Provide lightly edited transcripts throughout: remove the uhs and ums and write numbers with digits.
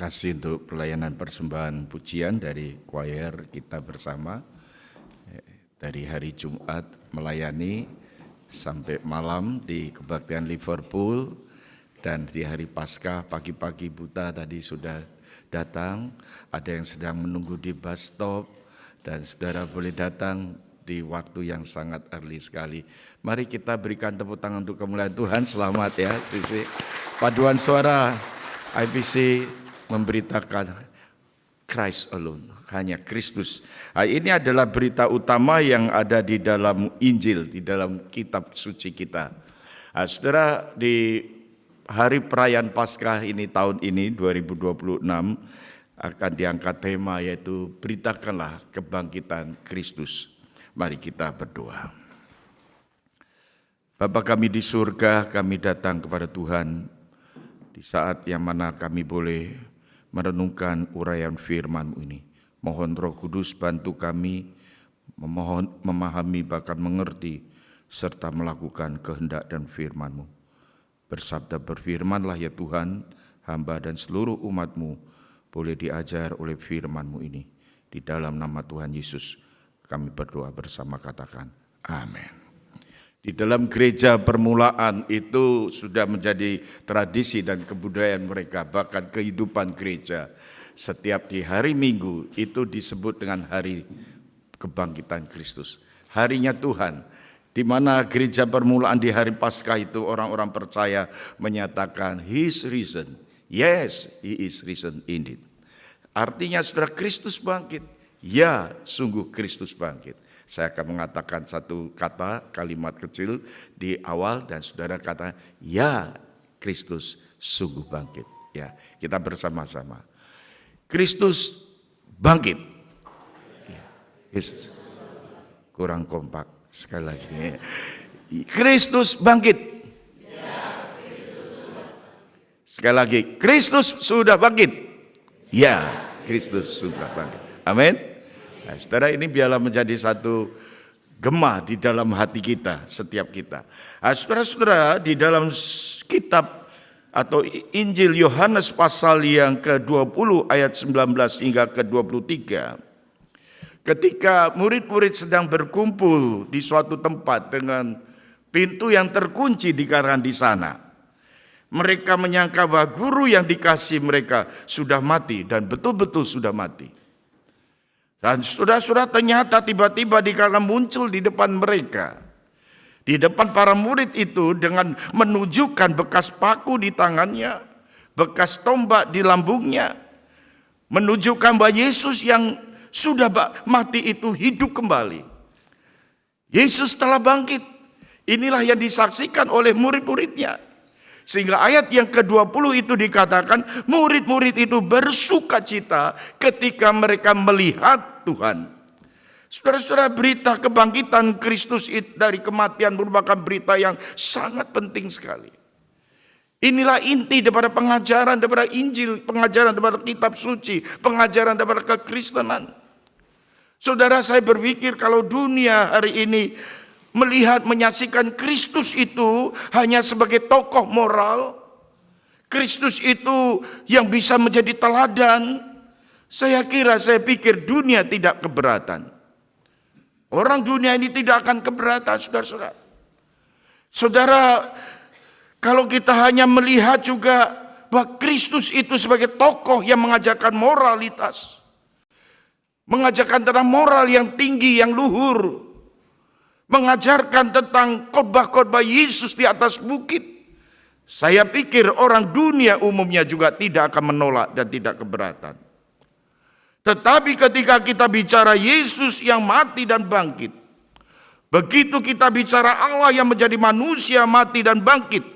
kasih untuk pelayanan persembahan pujian dari choir kita bersama. Dari hari Jumat melayani sampai malam di kebaktian Liverpool, dan di hari Paskah pagi-pagi buta tadi sudah datang. Ada yang sedang menunggu di bus stop, dan saudara boleh datang di waktu yang sangat early sekali. Mari kita berikan tepuk tangan untuk kemuliaan Tuhan. Selamat ya Sisi. Paduan suara IPC memberitakan Christ alone, hanya Kristus. Nah, ini adalah berita utama yang ada di dalam Injil, di dalam kitab suci kita. Nah, saudara, di hari perayaan Paskah ini tahun ini 2026 akan diangkat tema yaitu beritakanlah kebangkitan Kristus. Mari kita berdoa. Bapa kami di surga, kami datang kepada Tuhan di saat yang mana kami boleh merenungkan uraian firman-Mu ini. Mohon Roh Kudus bantu kami memahami bahkan mengerti serta melakukan kehendak dan firman-Mu. Bersabda berfirmanlah ya Tuhan, hamba dan seluruh umat-Mu boleh diajar oleh firman-Mu ini. Di dalam nama Tuhan Yesus kami berdoa bersama, katakan amin. Di dalam gereja permulaan itu sudah menjadi tradisi dan kebudayaan mereka, bahkan kehidupan gereja. Setiap di hari Minggu itu disebut dengan hari kebangkitan Kristus. Harinya Tuhan, di mana gereja permulaan di hari Paskah itu orang-orang percaya menyatakan He is risen. Yes, He is risen indeed. Artinya saudara, Kristus bangkit. Ya, sungguh Kristus bangkit. Saya akan mengatakan satu kata, kalimat kecil di awal, dan saudara kata, ya Kristus sungguh bangkit. Ya, kita bersama-sama. Kristus bangkit. Ya, kurang kompak sekali lagi. Kristus bangkit. Sekali lagi, Kristus sudah bangkit. Ya, Kristus sudah bangkit. Amin. Nah, saudara, ini biarlah menjadi satu gema di dalam hati kita, setiap kita. Nah, saudara-saudara, di dalam kitab atau Injil Yohanes pasal yang ke-20 ayat 19 hingga ke-23, ketika murid-murid sedang berkumpul di suatu tempat dengan pintu yang terkunci dikarenakan di sana, mereka menyangka bahwa guru yang dikasih mereka sudah mati, dan betul-betul sudah mati. Dan saudara-saudara, ternyata tiba-tiba dikala muncul di depan mereka, di depan para murid itu, dengan menunjukkan bekas paku di tangannya, bekas tombak di lambungnya, menunjukkan bahwa Yesus yang sudah mati itu hidup kembali. Yesus telah bangkit. Inilah yang disaksikan oleh murid-muridnya. Sehingga ayat yang ke-20 itu dikatakan murid-murid itu bersuka cita ketika mereka melihat Tuhan. Saudara-saudara, berita kebangkitan Kristus dari kematian merupakan berita yang sangat penting sekali. Inilah inti daripada pengajaran daripada Injil, pengajaran daripada kitab suci, pengajaran daripada kekristenan. Saudara, saya berpikir kalau dunia hari ini melihat, menyaksikan Kristus itu hanya sebagai tokoh moral, Kristus itu yang bisa menjadi teladan, saya pikir dunia tidak keberatan. Orang dunia ini tidak akan keberatan, saudara-saudara. Saudara, kalau kita hanya melihat juga bahwa Kristus itu sebagai tokoh yang mengajarkan moralitas, mengajarkan tentang moral yang tinggi, yang luhur, mengajarkan tentang khotbah-khotbah Yesus di atas bukit, saya pikir orang dunia umumnya juga tidak akan menolak dan tidak keberatan. Tetapi ketika kita bicara Yesus yang mati dan bangkit, begitu kita bicara Allah yang menjadi manusia, mati dan bangkit,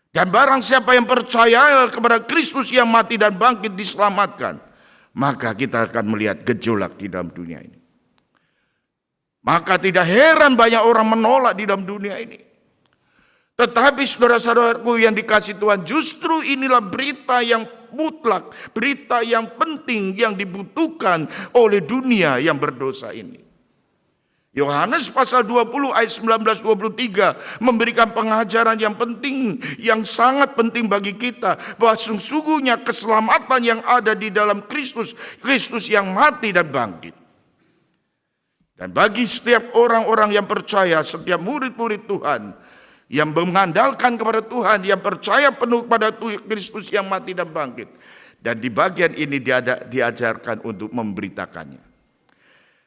dan barang siapa yang percaya kepada Kristus yang mati dan bangkit diselamatkan, maka kita akan melihat gejolak di dalam dunia ini. Maka tidak heran banyak orang menolak di dalam dunia ini. Tetapi saudara-saudaraku yang dikasihi Tuhan, justru inilah berita yang mutlak, berita yang penting yang dibutuhkan oleh dunia yang berdosa ini. Yohanes pasal 20 ayat 19-23 memberikan pengajaran yang penting, yang sangat penting bagi kita, bahwa sesungguhnya keselamatan yang ada di dalam Kristus, Kristus yang mati dan bangkit. Dan bagi setiap orang-orang yang percaya, setiap murid-murid Tuhan yang mengandalkan kepada Tuhan, yang percaya penuh kepada Kristus yang mati dan bangkit. Dan di bagian ini diajarkan untuk memberitakannya.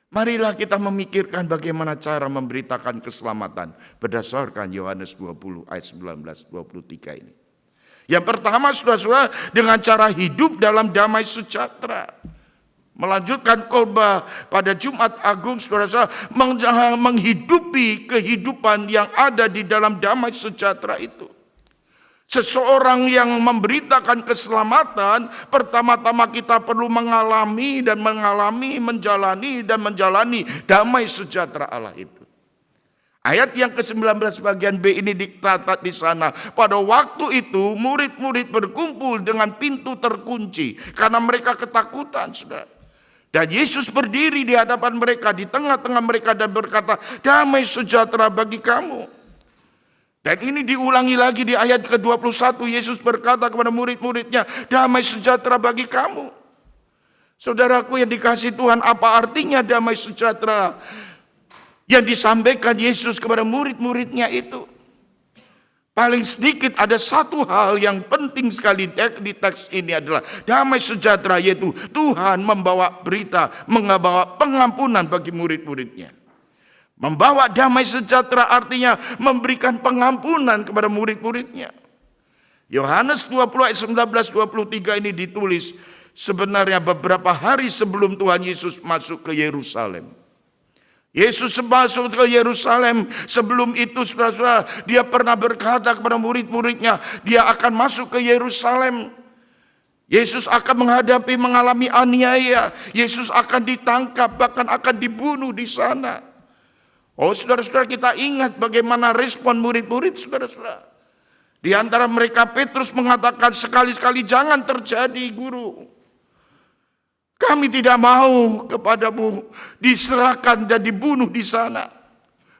Marilah kita memikirkan bagaimana cara memberitakan keselamatan berdasarkan Yohanes 20 ayat 19-23 ini. Yang pertama, saudara-saudara, dengan cara hidup dalam damai sejahtera. Melanjutkan khotbah pada Jumat Agung, saudara-saudara, menghidupi kehidupan yang ada di dalam damai sejahtera itu. Seseorang yang memberitakan keselamatan, pertama-tama kita perlu menjalani damai sejahtera Allah itu. Ayat yang ke-19 bagian B ini dicatat di sana. Pada waktu itu murid-murid berkumpul dengan pintu terkunci karena mereka ketakutan, saudara. Dan Yesus berdiri di hadapan mereka, di tengah-tengah mereka, dan berkata, damai sejahtera bagi kamu. Dan ini diulangi lagi di ayat ke-21. Yesus berkata kepada murid-muridnya, damai sejahtera bagi kamu. Saudaraku yang dikasihi Tuhan, apa artinya damai sejahtera yang disampaikan Yesus kepada murid-muridnya itu? Paling sedikit ada satu hal yang penting sekali di teks ini adalah damai sejahtera, yaitu Tuhan membawa pengampunan bagi murid-muridnya. Membawa damai sejahtera artinya memberikan pengampunan kepada murid-muridnya. Yohanes 20 ayat 19-23 ini ditulis sebenarnya beberapa hari sebelum Tuhan Yesus masuk ke Yerusalem. Yesus masuk ke Yerusalem, sebelum itu saudara-saudara, dia pernah berkata kepada murid-muridnya, dia akan masuk ke Yerusalem. Yesus akan mengalami aniaya, Yesus akan ditangkap, bahkan akan dibunuh di sana. Oh saudara-saudara, kita ingat bagaimana respon murid-murid, saudara-saudara. Di antara mereka Petrus mengatakan, sekali-sekali jangan terjadi, Guru. Kami tidak mau kepadamu diserahkan dan dibunuh di sana.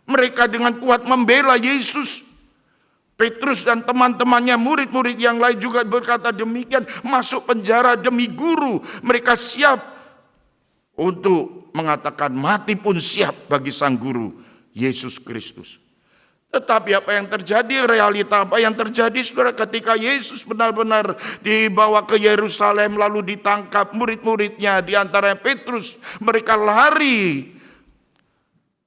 Mereka dengan kuat membela Yesus. Petrus dan teman-temannya, murid-murid yang lain juga berkata demikian, masuk penjara demi Guru. Mereka siap untuk mengatakan mati pun siap bagi sang Guru, Yesus Kristus. Tetapi apa yang terjadi, realita apa yang terjadi, saudara, ketika Yesus benar-benar dibawa ke Yerusalem lalu ditangkap, murid-muridnya di antara Petrus, mereka lari.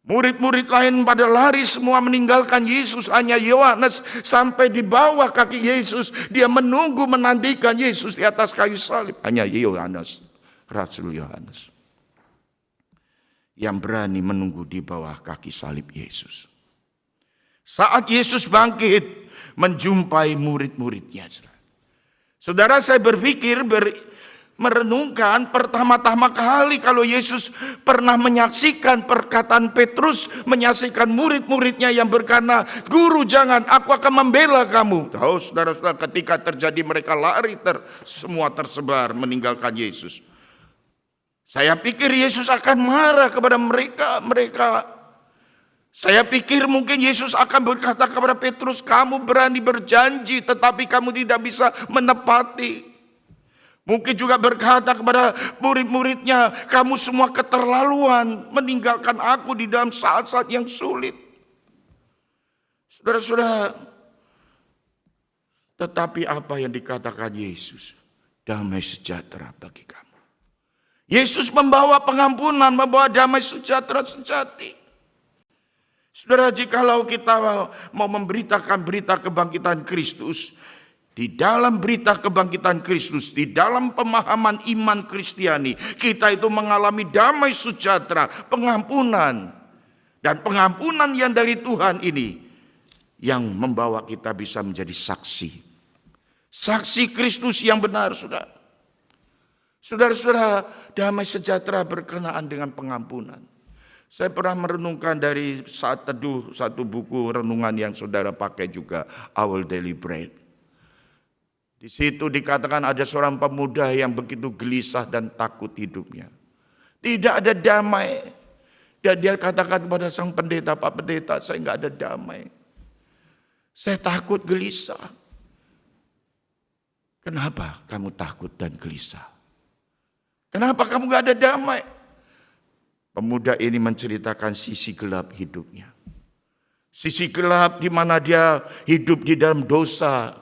Murid-murid lain pada lari semua meninggalkan Yesus, hanya Yohanes sampai di bawah kaki Yesus, dia menunggu menantikan Yesus di atas kayu salib. Hanya Yohanes, Rasul Yohanes, yang berani menunggu di bawah kaki salib Yesus. Saat Yesus bangkit, menjumpai murid-muridnya. Saudara, saya berpikir, merenungkan pertama-tama kali kalau Yesus pernah menyaksikan perkataan Petrus, menyaksikan murid-muridnya yang berkata, Guru jangan, aku akan membela kamu. Tahu saudara-saudara, ketika terjadi mereka lari semua tersebar meninggalkan Yesus. Saya pikir Yesus akan marah kepada mereka. Saya pikir mungkin Yesus akan berkata kepada Petrus, kamu berani berjanji tetapi kamu tidak bisa menepati. Mungkin juga berkata kepada murid-muridnya, kamu semua keterlaluan meninggalkan aku di dalam saat-saat yang sulit. Saudara-saudara, tetapi apa yang dikatakan Yesus? Damai sejahtera bagi kamu. Yesus membawa pengampunan, membawa damai sejahtera sejati. Saudara, jikalau kita mau memberitakan berita kebangkitan Kristus, di dalam berita kebangkitan Kristus, di dalam pemahaman iman Kristiani, kita itu mengalami damai sejahtera, pengampunan. Dan pengampunan yang dari Tuhan ini, yang membawa kita bisa menjadi saksi. Saksi Kristus yang benar, saudara. Saudara-saudara, damai sejahtera berkenaan dengan pengampunan. Saya pernah merenungkan dari saat teduh satu buku renungan yang saudara pakai juga, Our Daily Bread. Di situ dikatakan ada seorang pemuda yang begitu gelisah dan takut hidupnya. Tidak ada damai. Dan dia katakan kepada sang pendeta, Pak Pendeta, saya nggak ada damai. Saya takut, gelisah. Kenapa kamu takut dan gelisah? Kenapa kamu nggak ada damai? Pemuda ini menceritakan sisi gelap hidupnya. Sisi gelap di mana dia hidup di dalam dosa.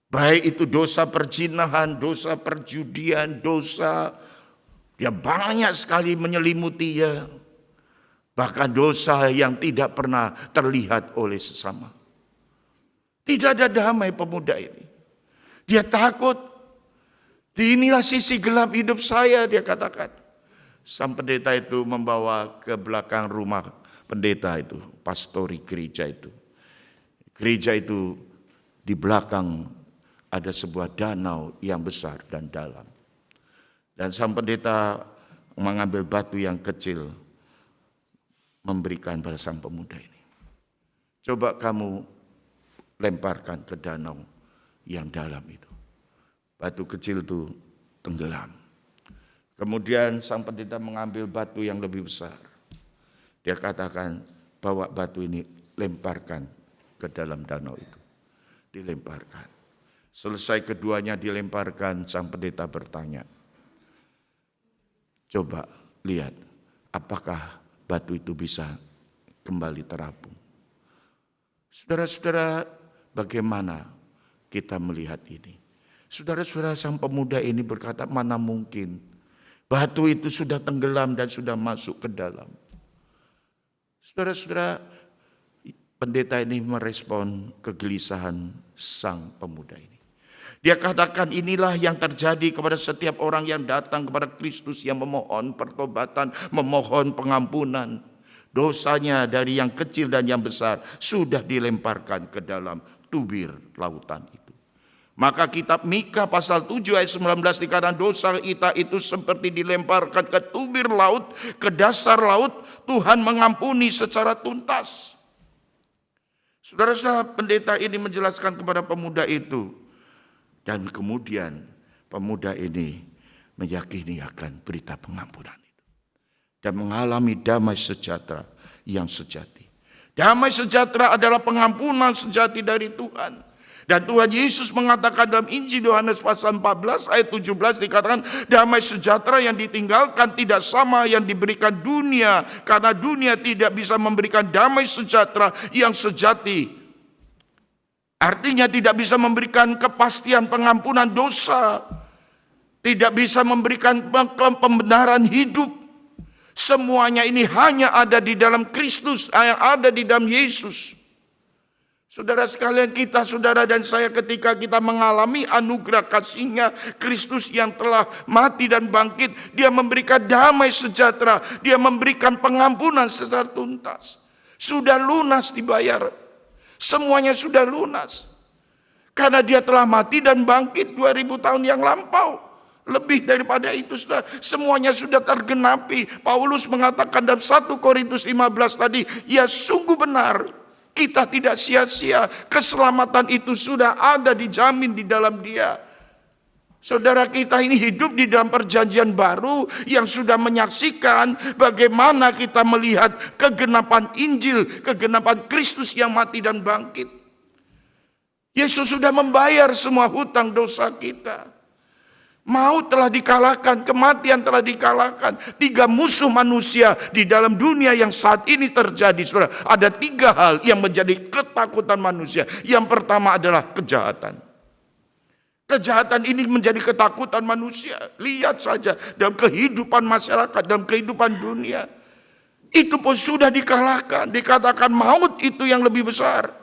Baik itu dosa perzinahan, dosa perjudian, dosa. Dia banyak sekali menyelimuti dia. Bahkan dosa yang tidak pernah terlihat oleh sesama. Tidak ada damai pemuda ini. Dia takut. Inilah sisi gelap hidup saya, dia katakan. Sang pendeta itu membawa ke belakang rumah pendeta itu, pastori gereja itu. Gereja itu di belakang ada sebuah danau yang besar dan dalam. Dan sang pendeta mengambil batu yang kecil, memberikan pada sang pemuda ini. Coba kamu lemparkan ke danau yang dalam itu. Batu kecil itu tenggelam. Kemudian sang pendeta mengambil batu yang lebih besar. Dia katakan, bawa batu ini, lemparkan ke dalam danau itu. Dilemparkan. Selesai keduanya dilemparkan, sang pendeta bertanya, coba lihat, apakah batu itu bisa kembali terapung. Saudara-saudara, bagaimana kita melihat ini? Saudara-saudara, sang pemuda ini berkata, mana mungkin batu itu sudah tenggelam dan sudah masuk ke dalam. Saudara-saudara, pendeta ini merespon kegelisahan sang pemuda ini. Dia katakan, inilah yang terjadi kepada setiap orang yang datang kepada Kristus, yang memohon pertobatan, memohon pengampunan. Dosanya dari yang kecil dan yang besar sudah dilemparkan ke dalam tubir lautan itu. Maka kitab Mika pasal 7 ayat 19 dikatakan, dosa kita itu seperti dilemparkan ke tubir laut, ke dasar laut, Tuhan mengampuni secara tuntas. Saudara-saudara, pendeta ini menjelaskan kepada pemuda itu. Dan kemudian pemuda ini meyakini akan berita pengampunan itu. Dan mengalami damai sejahtera yang sejati. Damai sejahtera adalah pengampunan sejati dari Tuhan. Dan Tuhan Yesus mengatakan dalam Injil Yohanes pasal 14 ayat 17 dikatakan, damai sejahtera yang ditinggalkan tidak sama yang diberikan dunia, karena dunia tidak bisa memberikan damai sejahtera yang sejati. Artinya tidak bisa memberikan kepastian pengampunan dosa, tidak bisa memberikan pembenaran hidup. Semuanya ini hanya ada di dalam Kristus, yang ada di dalam Yesus. Saudara sekalian, kita, saudara dan saya, ketika kita mengalami anugerah kasih-Nya, Kristus yang telah mati dan bangkit, Dia memberikan damai sejahtera, Dia memberikan pengampunan secara tuntas. Sudah lunas dibayar. Semuanya sudah lunas. Karena Dia telah mati dan bangkit 2000 tahun yang lampau. Lebih daripada itu, saudara, semuanya sudah tergenapi. Paulus mengatakan dalam 1 Korintus 15 tadi, ya sungguh benar. Kita tidak sia-sia, keselamatan itu sudah ada dijamin di dalam Dia. Saudara, kita ini hidup di dalam perjanjian baru yang sudah menyaksikan bagaimana kita melihat kegenapan Injil, kegenapan Kristus yang mati dan bangkit. Yesus sudah membayar semua hutang dosa kita. Maut telah dikalahkan, kematian telah dikalahkan. 3 musuh manusia di dalam dunia yang saat ini terjadi, saudara. Ada 3 hal yang menjadi ketakutan manusia. Yang pertama adalah kejahatan. Kejahatan ini menjadi ketakutan manusia. Lihat saja dalam kehidupan masyarakat, dalam kehidupan dunia. Itu pun sudah dikalahkan. Dikatakan maut itu yang lebih besar.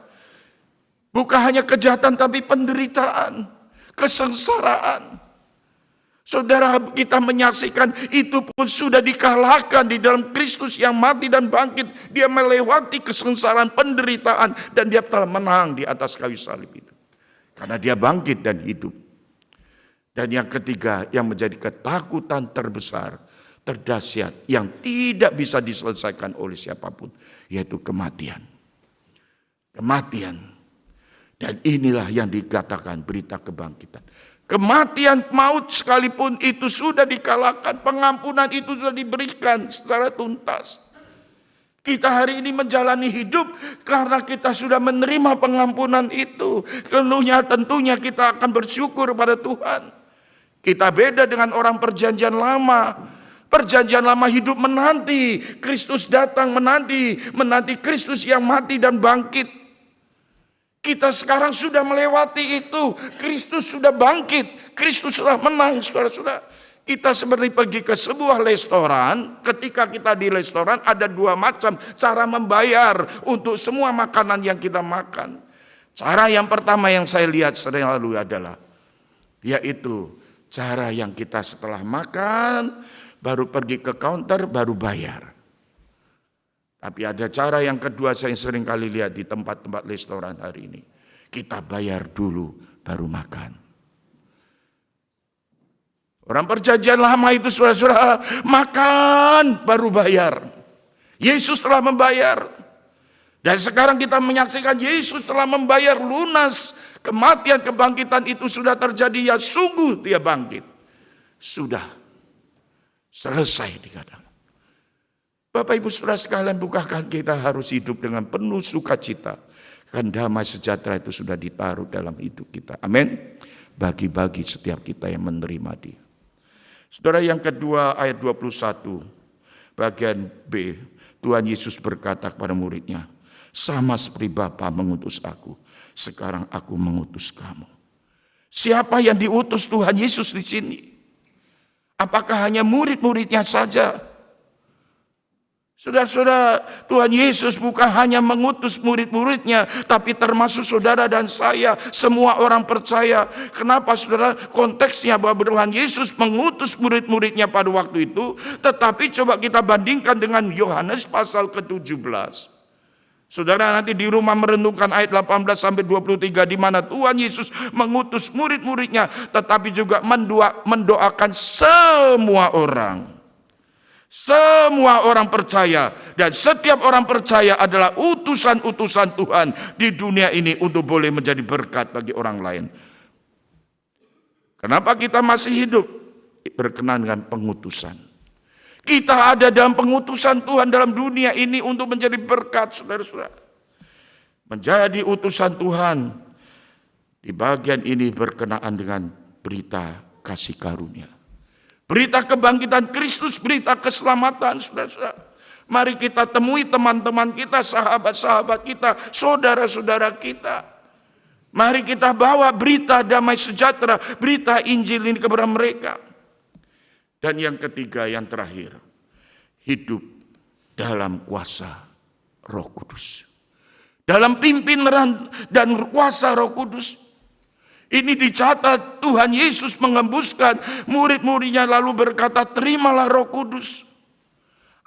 Bukan hanya kejahatan tapi penderitaan, kesengsaraan. Saudara, kita menyaksikan itu pun sudah dikalahkan di dalam Kristus yang mati dan bangkit. Dia melewati kesengsaraan, penderitaan, dan Dia telah menang di atas kayu salib itu. Karena Dia bangkit dan hidup. Dan yang ketiga, yang menjadi ketakutan terbesar, terdahsyat, yang tidak bisa diselesaikan oleh siapapun, yaitu kematian. Kematian. Dan inilah yang dikatakan berita kebangkitan. Kematian maut sekalipun itu sudah dikalahkan, pengampunan itu sudah diberikan secara tuntas. Kita hari ini menjalani hidup karena kita sudah menerima pengampunan itu. Tentunya kita akan bersyukur pada Tuhan. Kita beda dengan orang perjanjian lama. Perjanjian lama hidup menanti Kristus datang, menanti Kristus yang mati dan bangkit. Kita sekarang sudah melewati itu. Kristus sudah bangkit. Kristus sudah menang, saudara-saudara. Kita seperti pergi ke sebuah restoran. Ketika kita di restoran ada dua macam cara membayar untuk semua makanan yang kita makan. Cara yang pertama yang saya lihat selalu adalah, yaitu cara yang kita setelah makan baru pergi ke counter baru bayar. Tapi ada cara yang kedua saya sering kali lihat di tempat-tempat restoran hari ini. Kita bayar dulu baru makan. Orang perjanjian lama itu saudara-saudara makan baru bayar. Yesus telah membayar. Dan sekarang kita menyaksikan Yesus telah membayar lunas. Kematian kebangkitan itu sudah terjadi. Ya sungguh dia bangkit. Sudah selesai dikatakan. Bapak Ibu Saudara sekalian, bukankah kita harus hidup dengan penuh sukacita? Kan damai sejahtera itu sudah ditaruh dalam hidup kita. Amin. Bagi-bagi setiap kita yang menerima dia. Saudara, yang kedua ayat 21 bagian B, Tuhan Yesus berkata kepada muridnya, sama seperti Bapa mengutus aku, sekarang aku mengutus kamu. Siapa yang diutus Tuhan Yesus di sini? Apakah hanya murid-muridnya saja? Saudara-saudara, Tuhan Yesus bukan hanya mengutus murid-muridnya, tapi termasuk saudara dan saya, semua orang percaya. Kenapa saudara? Konteksnya bahwa Tuhan Yesus mengutus murid-muridnya pada waktu itu, tetapi coba kita bandingkan dengan Yohanes pasal ke-17. Saudara nanti di rumah merenungkan ayat 18 sampai 23 di mana Tuhan Yesus mengutus murid-muridnya, tetapi juga mendoakan semua orang. Semua orang percaya, dan setiap orang percaya adalah utusan-utusan Tuhan di dunia ini untuk boleh menjadi berkat bagi orang lain. Kenapa kita masih hidup? Berkenan dengan pengutusan. Kita ada dalam pengutusan Tuhan dalam dunia ini untuk menjadi berkat, saudara-saudara. Menjadi utusan Tuhan di bagian ini berkenaan dengan berita kasih karunia. Berita kebangkitan Kristus, berita keselamatan, saudara-saudara. Mari kita temui teman-teman kita, sahabat-sahabat kita, saudara-saudara kita. Mari kita bawa berita damai sejahtera, berita Injil ini kepada mereka. Dan yang ketiga, yang terakhir, hidup dalam kuasa Roh Kudus. Dalam pimpinan dan kuasa Roh Kudus. Ini dicatat Tuhan Yesus mengembuskan murid-muridnya lalu berkata, terimalah Roh Kudus.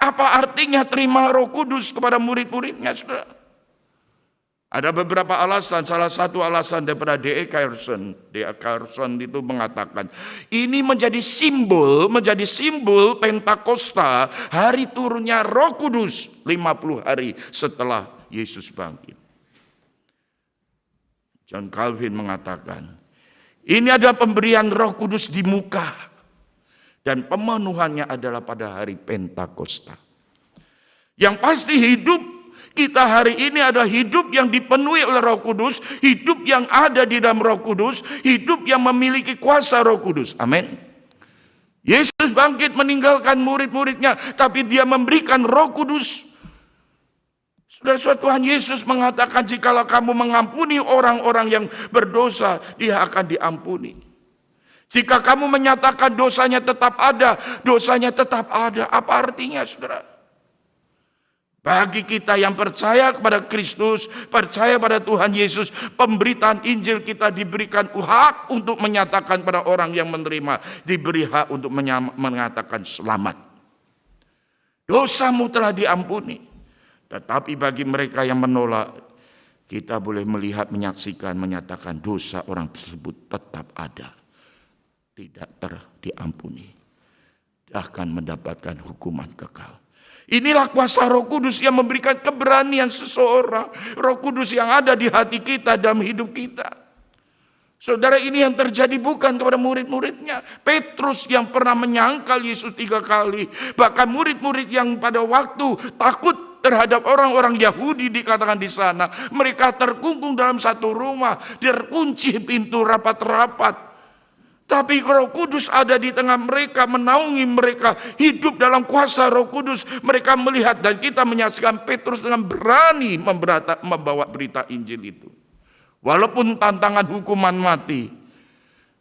Apa artinya terima Roh Kudus kepada murid-muridnya, saudara? Ada beberapa alasan, salah satu alasan daripada D.A. Carson. D.A. Carson itu mengatakan, ini menjadi simbol Pentakosta, hari turunnya Roh Kudus, 50 hari setelah Yesus bangkit. John Calvin mengatakan, ini adalah pemberian Roh Kudus di muka dan pemenuhannya adalah pada hari Pentakosta. Yang pasti hidup kita hari ini adalah hidup yang dipenuhi oleh Roh Kudus, hidup yang ada di dalam Roh Kudus, hidup yang memiliki kuasa Roh Kudus. Amin. Yesus bangkit meninggalkan murid-muridnya, tapi dia memberikan Roh Kudus. Saudara-saudara, Tuhan Yesus mengatakan jikalau kamu mengampuni orang-orang yang berdosa, dia akan diampuni. Jika kamu menyatakan dosanya tetap ada, dosanya tetap ada. Apa artinya, saudara? Bagi kita yang percaya kepada Kristus, percaya pada Tuhan Yesus, pemberitaan Injil kita diberikan hak untuk menyatakan pada orang yang menerima, diberi hak untuk mengatakan selamat. Dosamu telah diampuni. Tetapi bagi mereka yang menolak, kita boleh melihat, menyaksikan, menyatakan dosa orang tersebut tetap ada. Tidak diampuni. Akan mendapatkan hukuman kekal. Inilah kuasa Roh Kudus yang memberikan keberanian seseorang. Roh Kudus yang ada di hati kita dalam hidup kita. Saudara, ini yang terjadi bukan kepada murid-muridnya. Petrus yang pernah menyangkal Yesus 3 kali. Bahkan murid-murid yang pada waktu takut terhadap orang-orang Yahudi dikatakan di sana. Mereka terkungkung dalam satu rumah. Terkunci pintu rapat-rapat. Tapi Roh Kudus ada di tengah mereka, menaungi mereka. Hidup dalam kuasa Roh Kudus. Mereka melihat dan kita menyaksikan Petrus dengan berani membawa berita Injil itu. Walaupun tantangan hukuman mati,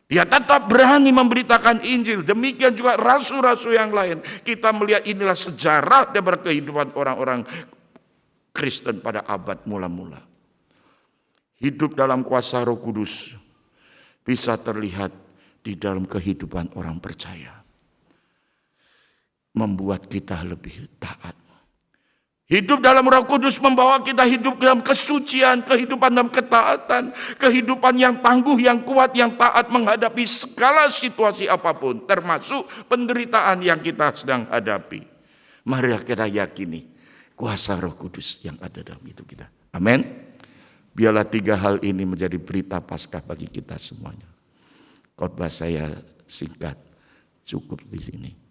dia tetap berani memberitakan Injil. Demikian juga rasul-rasul yang lain. Kita melihat inilah sejarah dari kehidupan orang-orang Kristen pada abad mula-mula. Hidup dalam kuasa Roh Kudus bisa terlihat di dalam kehidupan orang percaya. Membuat kita lebih taat. Hidup dalam Roh Kudus membawa kita hidup dalam kesucian, kehidupan dalam ketaatan, kehidupan yang tangguh, yang kuat, yang taat menghadapi segala situasi apapun, termasuk penderitaan yang kita sedang hadapi. Mari kita yakini kuasa Roh Kudus yang ada dalam hidup kita. Amin. Biarlah 3 hal ini menjadi berita Paskah bagi kita semuanya. Khotbah saya singkat, cukup di sini.